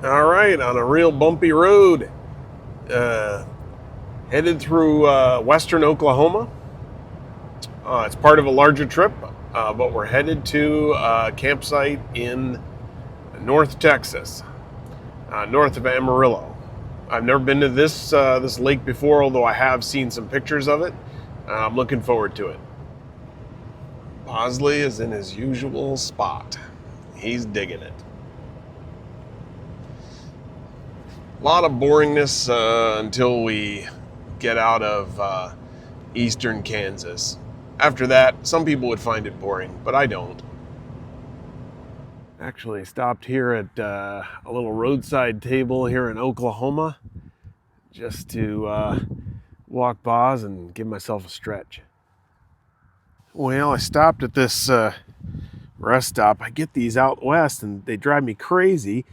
All right, on a real bumpy road, uh, headed through western Oklahoma. It's part of a larger trip, but we're headed to a campsite in North Texas, north of Amarillo. I've never been to this lake before, although I have seen some pictures of it. I'm looking forward to it. Bosley is in his usual spot. He's digging it. A lot of boringness until we get out of eastern Kansas. After that, some people would find it boring, but I don't. Actually, stopped here at a little roadside table here in Oklahoma just to walk Boz and give myself a stretch. Well, I stopped at this rest stop. I get these out west and they drive me crazy.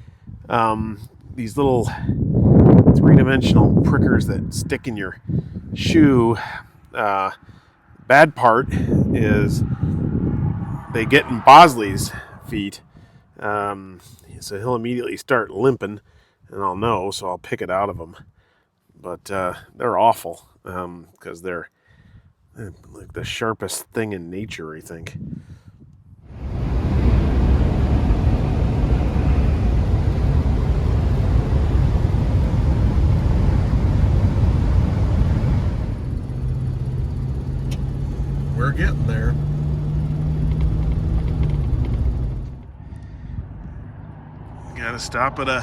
These little three-dimensional prickers that stick in your shoe. Bad part is they get in Bosley's feet, so he'll immediately start limping, and I'll know, so I'll pick it out of him. But they're awful because they're like the sharpest thing in nature, I think. We're getting there. Gotta stop at a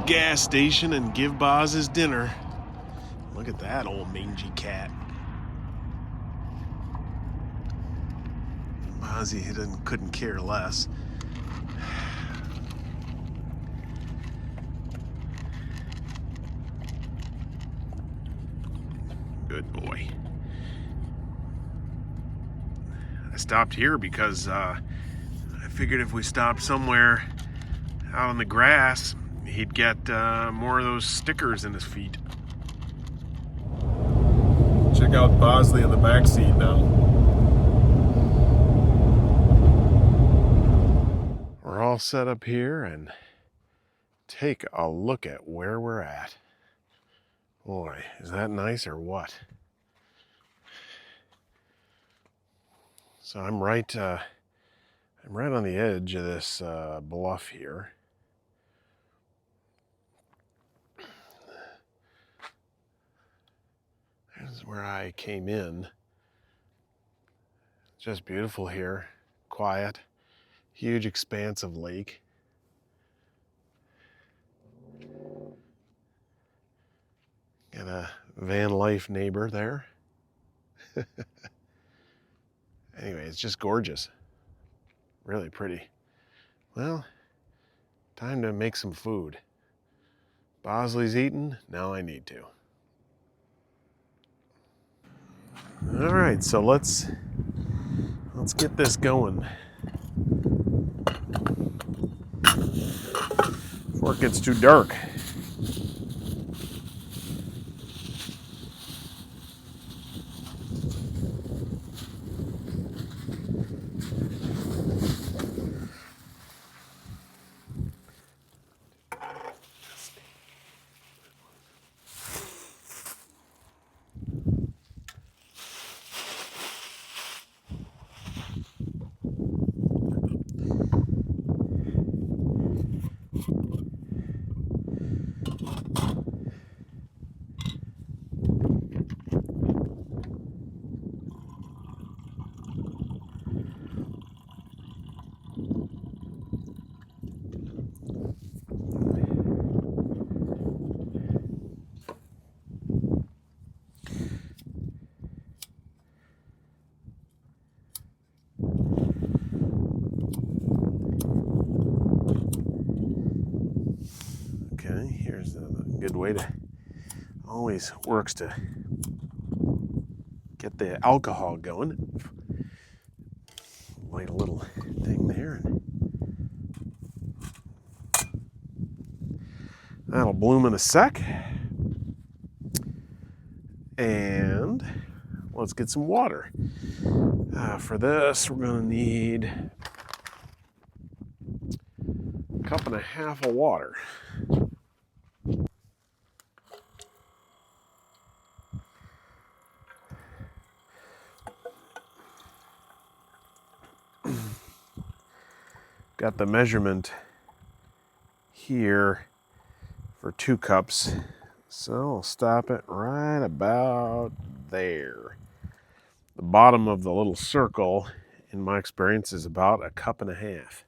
gas station and give Boz his dinner. Look at that old mangy cat. Bozzy couldn't care less. Good boy. I stopped here because I figured if we stopped somewhere out on the grass, he'd get more of those stickers in his feet. Check out Bosley in the back seat now. We're all set up here and take a look at where we're at. Boy, is that nice or what? So I'm right on the edge of this bluff here. This is where I came in. It's just beautiful here, quiet, huge expanse of lake. Got a van life neighbor there. Anyway, it's just gorgeous. Really pretty. Well, time to make some food. Bosley's eaten, now I need to. All right, so let's get this going before it gets too dark. Okay, here's a good way to, always works to get the alcohol going. Light a little thing there. That'll bloom in a sec. And let's get some water. For this, we're gonna need cup and a half of water. Got the measurement here for 2 cups, so I'll stop it right about there. The bottom of the little circle, in my experience, is about 1.5 cups.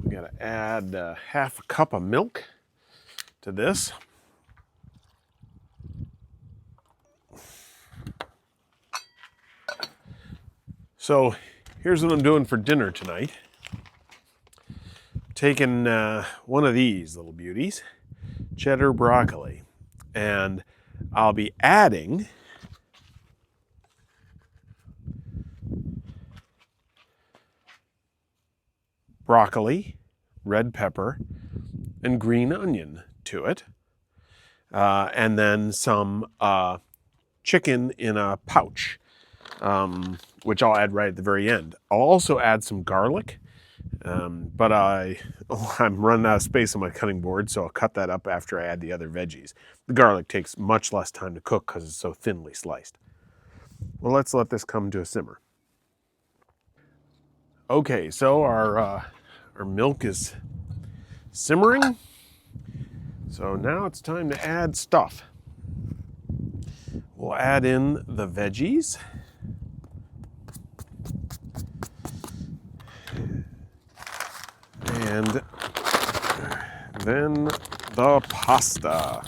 We got to add 1/2 cup of milk to this. So here's what I'm doing for dinner tonight. Taking one of these little beauties, cheddar broccoli, and I'll be adding broccoli, red pepper, and green onion to it, and then some chicken in a pouch, which I'll add right at the very end. I'll also add some garlic, but I'm running out of space on my cutting board, so I'll cut that up after I add the other veggies. The garlic takes much less time to cook because it's so thinly sliced. Well, let's let this come to a simmer. Okay, so our milk is simmering. So now it's time to add stuff. We'll add in the veggies. And then the pasta.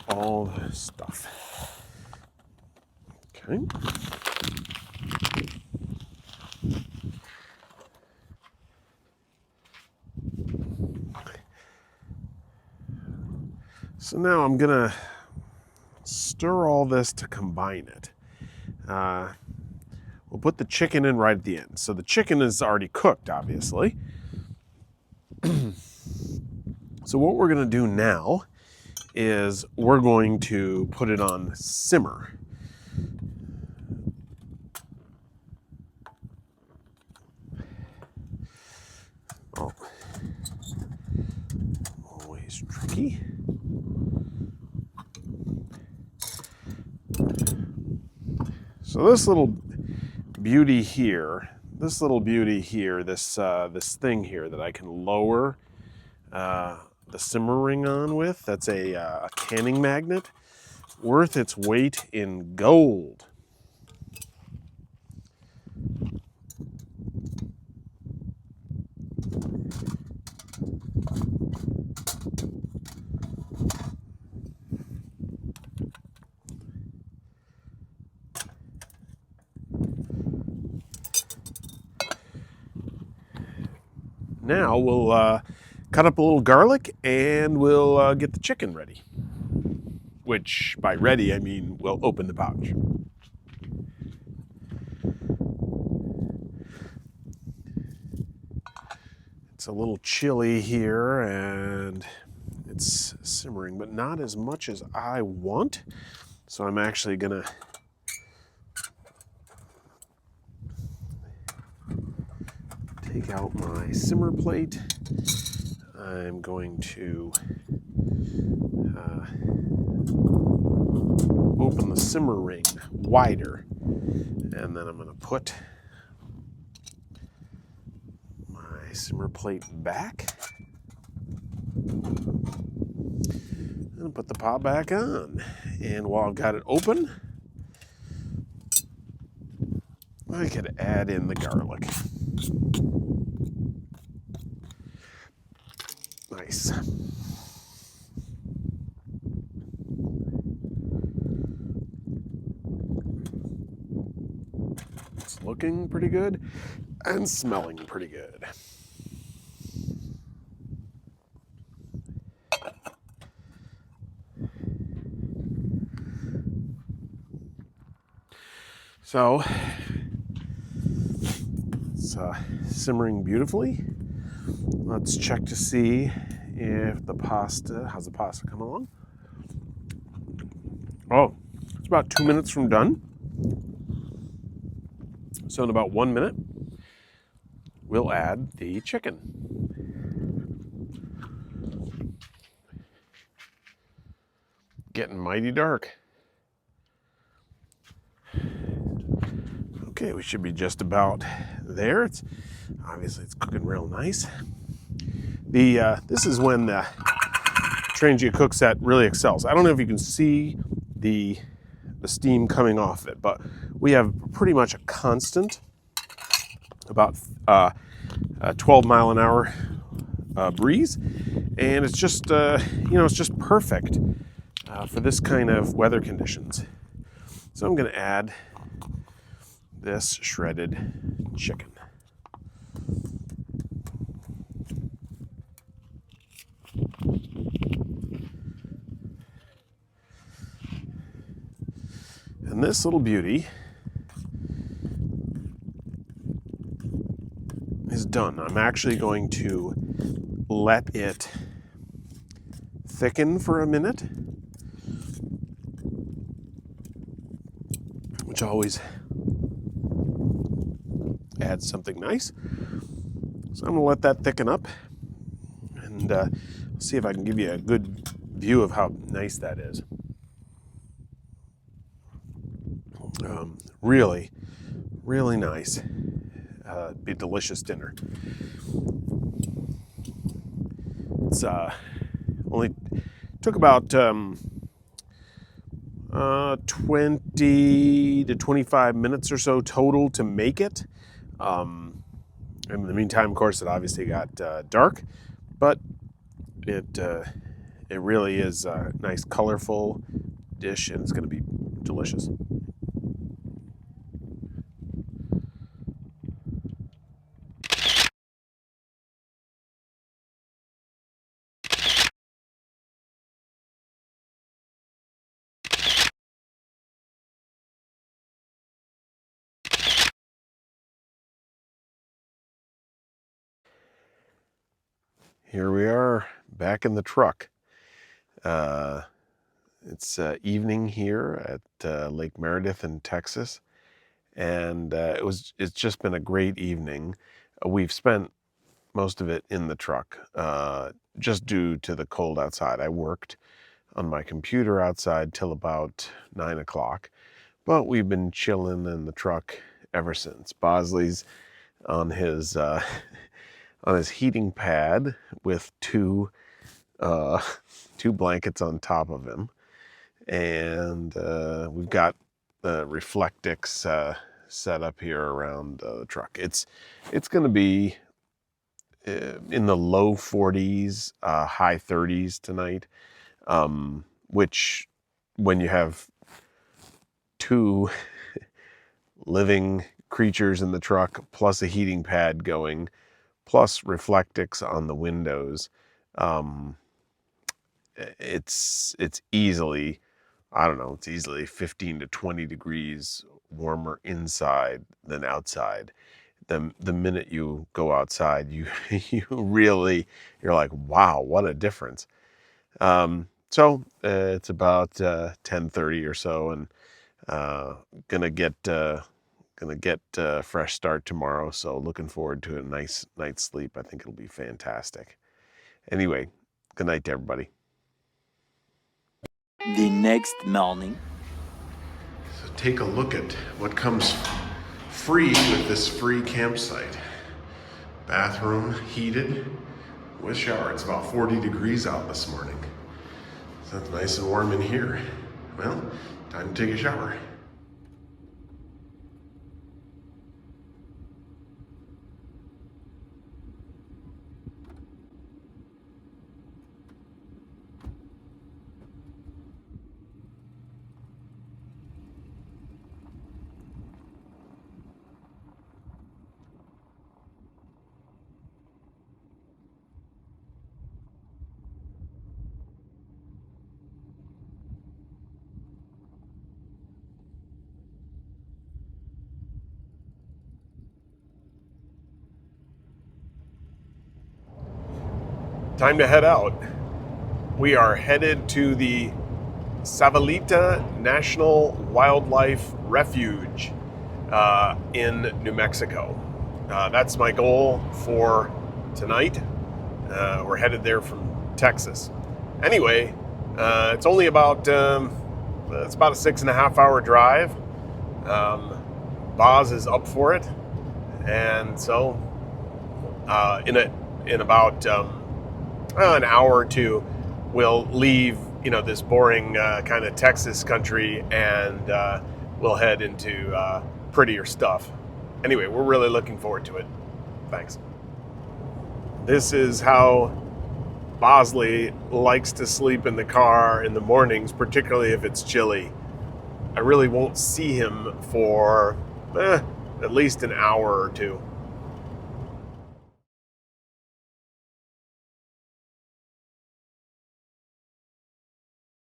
All the stuff. Okay. So now I'm gonna stir all this to combine it. We'll put the chicken in right at the end. So the chicken is already cooked, obviously. So what we're gonna do now is we're going to put it on simmer. Oh, always tricky. So this little beauty here, this thing here that I can lower the simmering on with, that's a canning magnet, worth its weight in gold. Now we'll cut up a little garlic, and we'll get the chicken ready. Which, by ready, I mean we'll open the pouch. It's a little chilly here, and it's simmering, but not as much as I want. So I'm actually gonna take out my simmer plate. I'm going to open the simmer ring wider, and then I'm going to put my simmer plate back and put the pot back on. And while I've got it open, I could add in the garlic. Nice. It's looking pretty good and smelling pretty good. So it's simmering beautifully. Let's check to see if how's the pasta come along? Oh, it's about 2 minutes from done. So in about 1 minute, we'll add the chicken. Getting mighty dark. Okay, we should be just about there. Obviously it's cooking real nice. This is when the Trangia cook set really excels. I don't know if you can see the steam coming off it, but we have pretty much a constant, about 12 mile an hour breeze, and it's just it's just perfect for this kind of weather conditions. So I'm going to add this shredded chicken. And this little beauty is done. I'm actually going to let it thicken for a minute, which always adds something nice. So I'm going to let that thicken up, and see if I can give you a good view of how nice that is. Really, really nice. Be a delicious dinner. It's only took about 20 to 25 minutes or so total to make it. In the meantime, of course, it obviously got dark, but it really is a nice, colorful dish, and it's going to be delicious. Here we are back in the truck. It's evening here at Lake Meredith in Texas, and it's just been a great evening. We've spent most of it in the truck, just due to the cold outside. I worked on my computer outside till about 9 o'clock, but we've been chilling in the truck ever since. Bosley's on his on his heating pad with two blankets on top of him, and we've got the Reflectix set up here around the truck. It's going to be in the low 40s, high 30s tonight, which, when you have two living creatures in the truck plus a heating pad going, plus Reflectix on the windows. It's easily, I don't know, it's easily 15 to 20 degrees warmer inside than outside. The minute you go outside, you you're like, wow, what a difference. So it's about 10:30 or so, and gonna get a fresh start tomorrow. So looking forward to a nice night's sleep. I think it'll be fantastic. Anyway, good night to everybody. The next morning. So take a look at what comes free with this free campsite. Bathroom heated with shower. It's about 40 degrees out this morning. So it's nice and warm in here. Well, time to take a shower. Time to head out. We are headed to the Savalita National Wildlife Refuge in New Mexico. That's my goal for tonight. We're headed there from Texas. Anyway, it's only about it's about a 6.5 hour drive. Boz is up for it, and so in about an hour or two, we'll leave this boring kind of Texas country, and we'll head into prettier stuff. Anyway, we're really looking forward to it. Thanks. This is how Bosley likes to sleep in the car in the mornings, particularly if it's chilly. I really won't see him for at least an hour or two.